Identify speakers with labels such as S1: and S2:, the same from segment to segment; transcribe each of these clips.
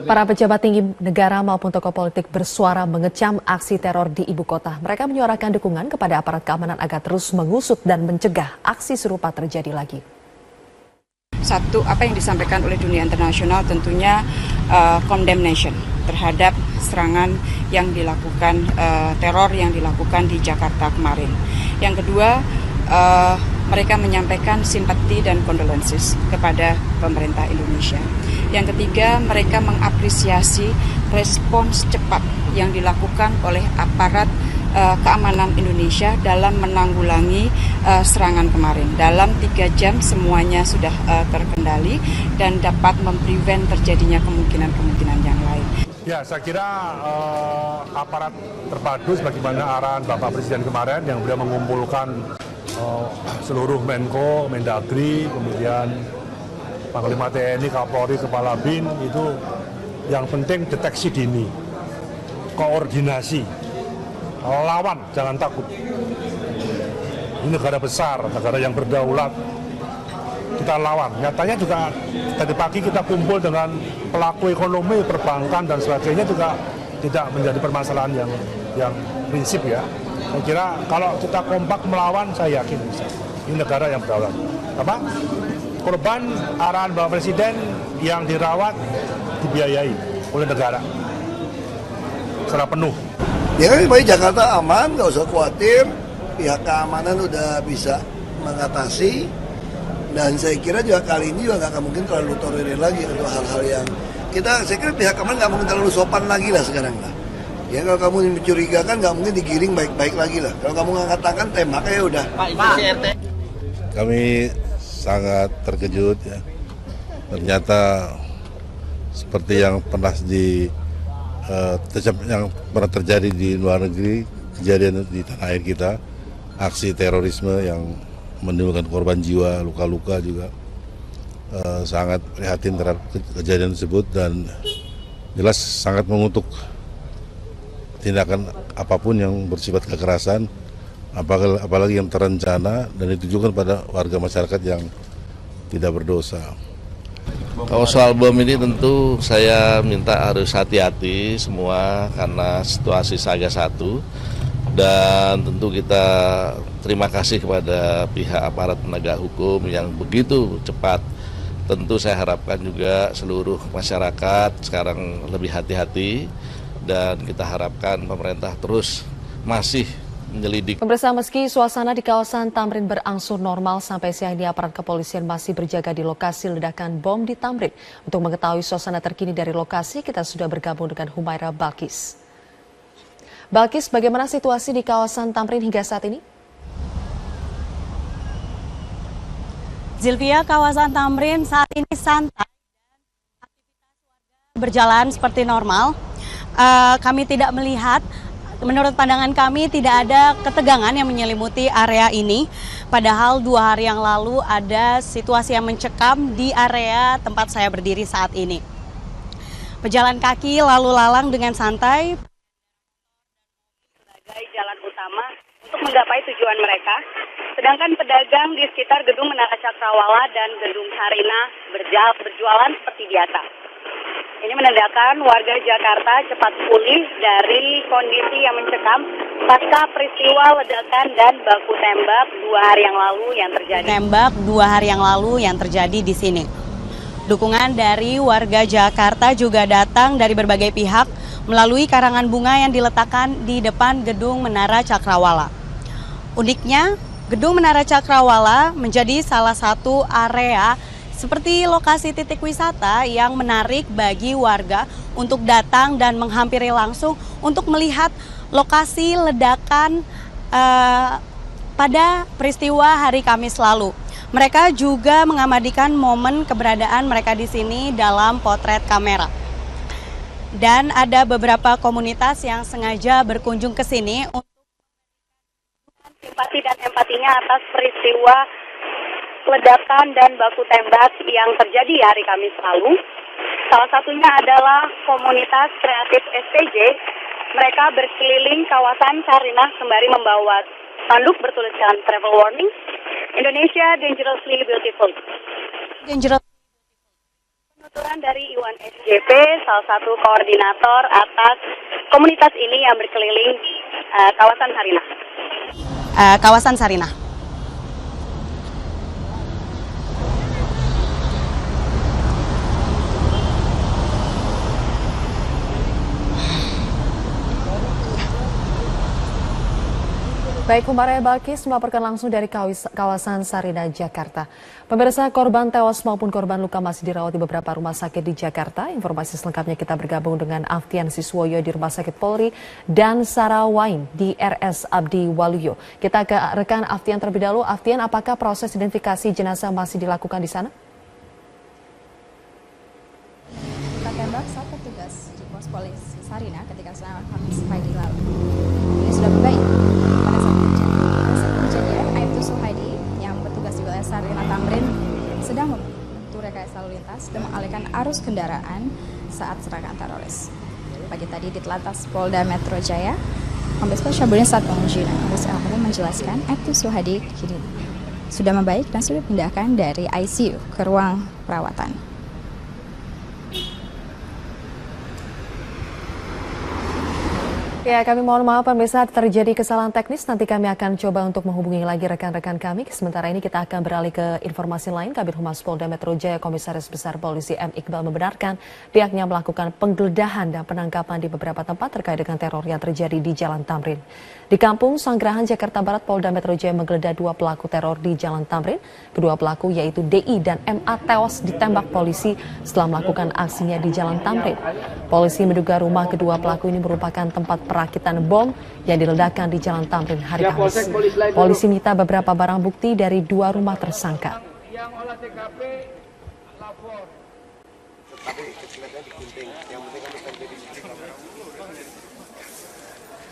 S1: Para pejabat tinggi negara maupun tokoh politik bersuara mengecam aksi teror di ibu kota. Mereka menyuarakan dukungan kepada aparat keamanan agar terus mengusut dan mencegah aksi serupa terjadi lagi.
S2: Satu, apa yang disampaikan oleh dunia internasional tentunya condemnation terhadap serangan yang dilakukan, teror yang dilakukan di Jakarta kemarin. Yang kedua, mereka menyampaikan simpati dan condolences kepada pemerintah Indonesia. Yang ketiga, mereka mengapresiasi respons cepat yang dilakukan oleh aparat keamanan Indonesia dalam menanggulangi serangan kemarin. Dalam 3 jam semuanya sudah terkendali dan dapat memprevent terjadinya kemungkinan-kemungkinan yang lain.
S3: Ya, saya kira aparat terpadu sebagaimana arahan Bapak Presiden kemarin yang beliau mengumpulkan seluruh Menko, Mendagri, kemudian Panglima TNI, Kapolri, Kepala BIN, itu yang penting deteksi dini, koordinasi, lawan, jangan takut. Ini negara besar, negara yang berdaulat, kita lawan. Nyatanya juga tadi pagi kita kumpul dengan pelaku ekonomi, perbankan dan sebagainya juga tidak menjadi permasalahan yang prinsip ya. Saya kira kalau kita kompak melawan, saya yakin bisa. Ini negara yang berdaulat. Apa? Korban arahan Bapak Presiden yang dirawat dibiayai oleh negara secara penuh.
S4: Ya kan baik, Jakarta aman, nggak usah khawatir. Pihak keamanan udah bisa mengatasi. Dan saya kira juga kali ini juga nggak mungkin terlalu tolerir lagi untuk hal-hal yang saya kira pihak keamanan nggak mungkin terlalu sopan lagi lah sekarang lah. Ya kalau kamu mencurigakan nggak mungkin digiring baik-baik lagi lah. Kalau kamu nggak katakan tembak ya udah. Pak.
S5: Kami sangat terkejut ya. Ternyata seperti yang pernah terjadi di luar negeri, kejadian di tanah air kita, aksi terorisme yang menimbulkan korban jiwa, luka-luka juga, sangat prihatin terhadap kejadian tersebut dan jelas sangat mengutuk tindakan apapun yang bersifat kekerasan, apalagi yang terencana dan ditujukan pada warga masyarakat yang tidak berdosa.
S6: Kalau soal bom ini tentu saya minta harus hati-hati semua karena situasi Saga 1 dan tentu kita terima kasih kepada pihak aparat penegak hukum yang begitu cepat. Tentu saya harapkan juga seluruh masyarakat sekarang lebih hati-hati dan kita harapkan pemerintah terus masih menyelidik.
S1: Pemirsa, meski suasana di kawasan Tamrin berangsur normal, sampai siang ini aparat kepolisian masih berjaga di lokasi ledakan bom di Tamrin. Untuk mengetahui suasana terkini dari lokasi, kita sudah bergabung dengan Humaira Balkis. Balkis, bagaimana situasi di kawasan Tamrin hingga saat ini?
S7: Zilvia, kawasan Tamrin saat ini santai dan aktivitas warga berjalan seperti normal. Kami tidak melihat, menurut pandangan kami tidak ada ketegangan yang menyelimuti area ini. Padahal 2 hari yang lalu ada situasi yang mencekam di area tempat saya berdiri saat ini. Pejalan kaki lalu lalang dengan santai sebagai jalan utama untuk menggapai tujuan mereka. Sedangkan pedagang di sekitar Gedung Menara Cakrawala dan Gedung Sarinah berjualan seperti biasa. Ini menandakan warga Jakarta cepat pulih dari kondisi yang mencekam pasca peristiwa ledakan dan baku tembak 2 hari yang lalu yang terjadi di sini. Dukungan dari warga Jakarta juga datang dari berbagai pihak melalui karangan bunga yang diletakkan di depan Gedung Menara Cakrawala. Uniknya, Gedung Menara Cakrawala menjadi salah satu area seperti lokasi titik wisata yang menarik bagi warga untuk datang dan menghampiri langsung untuk melihat lokasi ledakan pada peristiwa hari Kamis lalu. Mereka juga mengabadikan momen keberadaan mereka di sini dalam potret kamera. Dan ada beberapa komunitas yang sengaja berkunjung ke sini untuk simpati dan empatinya atas peristiwa ledakan dan baku tembak yang terjadi hari Kamis lalu. Salah satunya adalah komunitas kreatif STJ. Mereka berkeliling kawasan Sarinah sembari membawa spanduk bertuliskan travel warning, Indonesia dangerously beautiful. Laporan dari Iwan SJP, salah satu koordinator atas komunitas ini yang berkeliling kawasan Sarinah. Kawasan Sarinah.
S1: Baik, Humaira Balkis melaporkan langsung dari kawasan Sarinah, Jakarta. Pemirsa, korban tewas maupun korban luka masih dirawat di beberapa rumah sakit di Jakarta. Informasi selengkapnya kita bergabung dengan Aftian Siswoyo di Rumah Sakit Polri dan Sarah Wain di RS Abdi Waluyo. Kita ke rekan Aftian terlebih dahulu. Aftian, apakah proses identifikasi jenazah masih dilakukan di sana?
S8: Kita tembak saat petugas di pos polisi Sarinah ketika sedang Kamis pagi lalu. Ini sudah membaik. Pada saat kejadian, Aibtu Suhaidi yang bertugas di wilayah Sarinah Tamrin sedang membantu rekayasa lalu lintas dan mengalihkan arus kendaraan saat serangan teroris. Pagi tadi di Telantas Polda Metro Jaya, Kombes Pol Syabudin Satmamuji menjelaskan Aibtu Suhaidi kini sudah membaik dan sudah dipindahkan dari ICU ke ruang perawatan.
S1: Ya, kami mohon maaf pemirsa, terjadi kesalahan teknis. Nanti kami akan coba untuk menghubungi lagi rekan-rekan kami. Sementara ini kita akan beralih ke informasi lain. Kabid Humas Polda Metro Jaya Komisaris Besar Polisi M. Iqbal membenarkan pihaknya melakukan penggeledahan dan penangkapan di beberapa tempat terkait dengan teror yang terjadi di Jalan Tamrin. Di Kampung Sanggrahan, Jakarta Barat, Polda Metro Jaya menggeledah 2 pelaku teror di Jalan Tamrin. Kedua pelaku yaitu DI dan MA tewas ditembak polisi setelah melakukan aksinya di Jalan Tamrin. Polisi menduga rumah kedua pelaku ini merupakan tempat perakitan bom yang diledakkan di Jalan Tamrin hari Kamis. Polisi menyita beberapa barang bukti dari 2 rumah tersangka.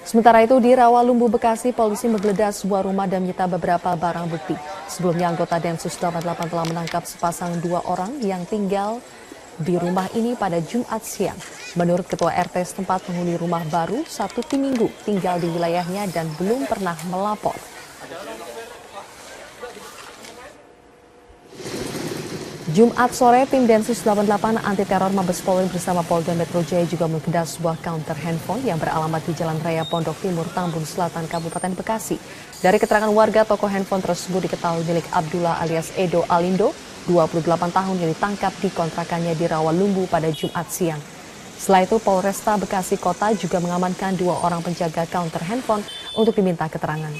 S1: Sementara itu di Rawalumbu, Bekasi, polisi menggeledah sebuah rumah dan menyita beberapa barang bukti. Sebelumnya anggota Densus 88 telah menangkap sepasang 2 orang yang tinggal di rumah ini pada Jumat siang. Menurut Ketua RT setempat, penghuni rumah baru 1 minggu tinggal di wilayahnya dan belum pernah melapor. Jumat sore, tim Densus 88 anti teror Mabes Polri bersama Polda Metro Jaya juga menggeledah sebuah counter handphone yang beralamat di Jalan Raya Pondok Timur, Tambun Selatan, Kabupaten Bekasi. Dari keterangan warga, toko handphone tersebut diketahui milik Abdullah alias Edo Alindo, 28 tahun yang ditangkap di kontrakannya di Rawalumbu pada Jumat siang. Setelah itu, Polresta Bekasi Kota juga mengamankan 2 orang penjaga counter handphone untuk diminta keterangan.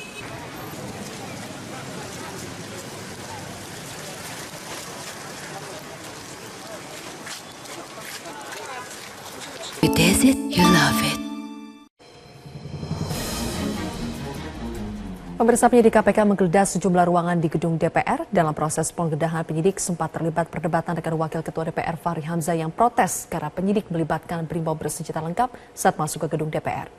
S9: You taste it, you love it.
S1: Pemirsa, penyidik KPK menggeledah sejumlah ruangan di gedung DPR. Dalam proses penggeledahan, penyidik sempat terlibat perdebatan dengan Wakil Ketua DPR Fahri Hamzah yang protes karena penyidik melibatkan brimob bersenjata lengkap saat masuk ke gedung DPR.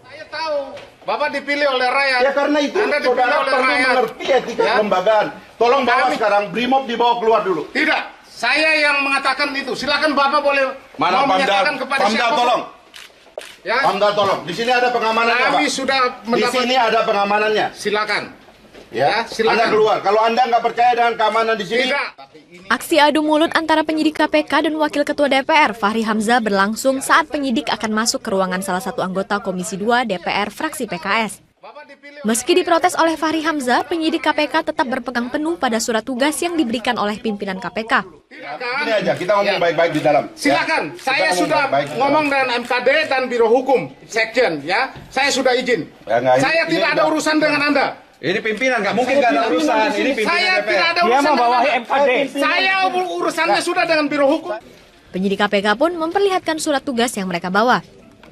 S10: Saya tahu Bapak dipilih oleh rakyat.
S11: Ya karena itu
S10: Anda dipilih oleh
S11: perlu
S10: rakyat.
S11: mengerti etika kelembagaan. Tolong bawa sekarang brimob dibawa keluar dulu.
S10: Tidak. Saya yang mengatakan itu. Silakan Bapak boleh
S11: Mana
S10: menyatakan kepada
S11: Pamda
S10: siapa.
S11: tolong.
S10: Ya.
S11: Pamda tolong. Di sini ada pengamanannya, Pak.
S10: Kami sudah
S11: Di
S10: mendapat.
S11: sini ada pengamanannya.
S10: Silakan.
S11: Ya,
S10: silakan.
S11: Anda keluar. Kalau Anda nggak percaya dengan keamanan di sini.
S10: Tidak.
S12: Aksi adu mulut antara penyidik KPK dan Wakil Ketua DPR Fahri Hamzah berlangsung saat penyidik akan masuk ke ruangan salah satu anggota Komisi 2 DPR fraksi PKS. Meski diprotes oleh Fahri Hamzah, penyidik KPK tetap berpegang penuh pada surat tugas yang diberikan oleh pimpinan KPK.
S11: Ini aja, kita ngomong baik-baik di dalam.
S10: Silakan.
S11: Ya.
S10: Saya sudah ngomong dengan MKD dan Biro Hukum, Sekjen, ya. Saya sudah izin.
S11: Ya,
S10: Saya tidak ada urusan dengan Anda.
S11: Ini pimpinan, nggak mungkin nggak ada urusan. Ini pimpinan
S10: Saya
S11: DPR.
S10: tidak ada urusan dengan MKD. Saya urusannya sudah dengan Biro Hukum.
S12: Penyidik KPK pun memperlihatkan surat tugas yang mereka bawa.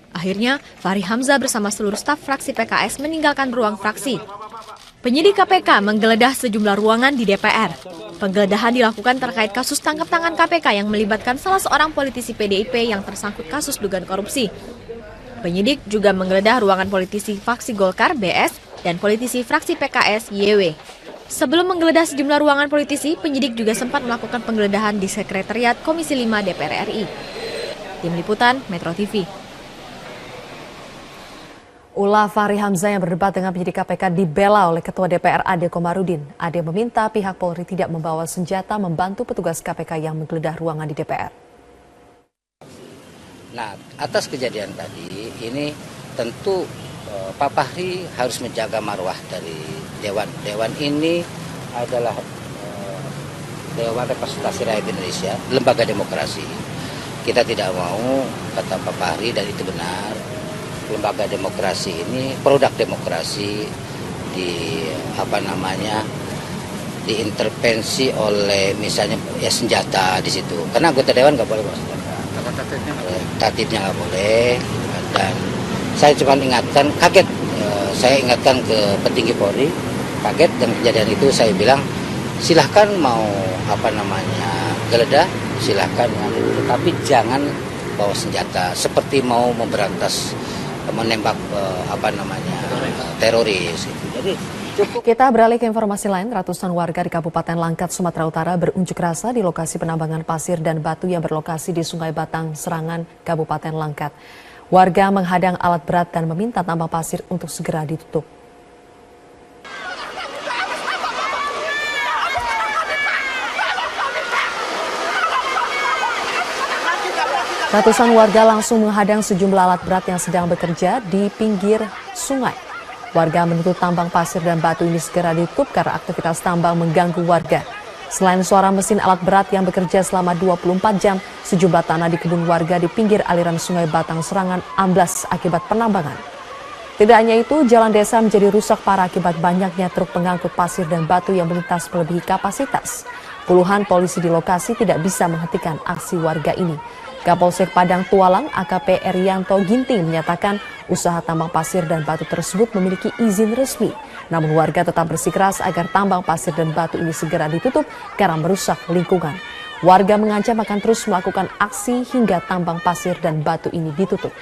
S12: Akhirnya, Fahri Hamzah bersama seluruh staf fraksi PKS meninggalkan ruang fraksi. Penyidik KPK menggeledah sejumlah ruangan di DPR. Penggeledahan dilakukan terkait kasus tangkap tangan KPK yang melibatkan salah seorang politisi PDIP yang tersangkut kasus dugaan korupsi. Penyidik juga menggeledah ruangan politisi fraksi Golkar BS dan politisi fraksi PKS YW. Sebelum menggeledah sejumlah ruangan politisi, penyidik juga sempat melakukan penggeledahan di Sekretariat Komisi 5 DPR RI. Tim Liputan Metro TV.
S1: Ulah Fahri Hamzah yang berdebat dengan penyidik KPK dibela oleh Ketua DPR Ade Komarudin. Ade meminta pihak Polri tidak membawa senjata membantu petugas KPK yang menggeledah ruangan di DPR.
S13: Nah, atas kejadian tadi, ini tentu Pak Fahri harus menjaga marwah dari Dewan. Dewan ini adalah Dewan Representasi Rakyat Indonesia, lembaga demokrasi. Kita tidak mau, kata Pak Fahri, dan itu benar, lembaga demokrasi ini produk demokrasi diintervensi oleh misalnya ya senjata di situ, karena anggota dewan nggak boleh bawa senjata, tatipnya nggak boleh. Dan saya cuma ingatkan, saya ingatkan ke petinggi Polri, kaget dengan kejadian itu. Saya bilang silahkan mau geledah, silahkan, tapi jangan bawa senjata seperti mau memberantas menembak teroris. Jadi cukup.
S1: Kita beralih ke informasi lain. Ratusan warga di Kabupaten Langkat, Sumatera Utara berunjuk rasa di lokasi penambangan pasir dan batu yang berlokasi di Sungai Batang, Serangan, Kabupaten Langkat. Warga menghadang alat berat dan meminta tambang pasir untuk segera ditutup. Ratusan warga langsung menghadang sejumlah alat berat yang sedang bekerja di pinggir sungai. Warga menuntut tambang pasir dan batu ini segera ditutup karena aktivitas tambang mengganggu warga. Selain suara mesin alat berat yang bekerja selama 24 jam, sejumlah tanah di kebun warga di pinggir aliran Sungai Batang Serangan amblas akibat penambangan. Tidak hanya itu, jalan desa menjadi rusak parah akibat banyaknya truk pengangkut pasir dan batu yang melintas melebihi kapasitas. Puluhan polisi di lokasi tidak bisa menghentikan aksi warga ini. Kapolsek Padang Tualang AKP Erianto Ginting menyatakan usaha tambang pasir dan batu tersebut memiliki izin resmi. Namun warga tetap bersikeras agar tambang pasir dan batu ini segera ditutup karena merusak lingkungan. Warga mengancam akan terus melakukan aksi hingga tambang pasir dan batu ini ditutup.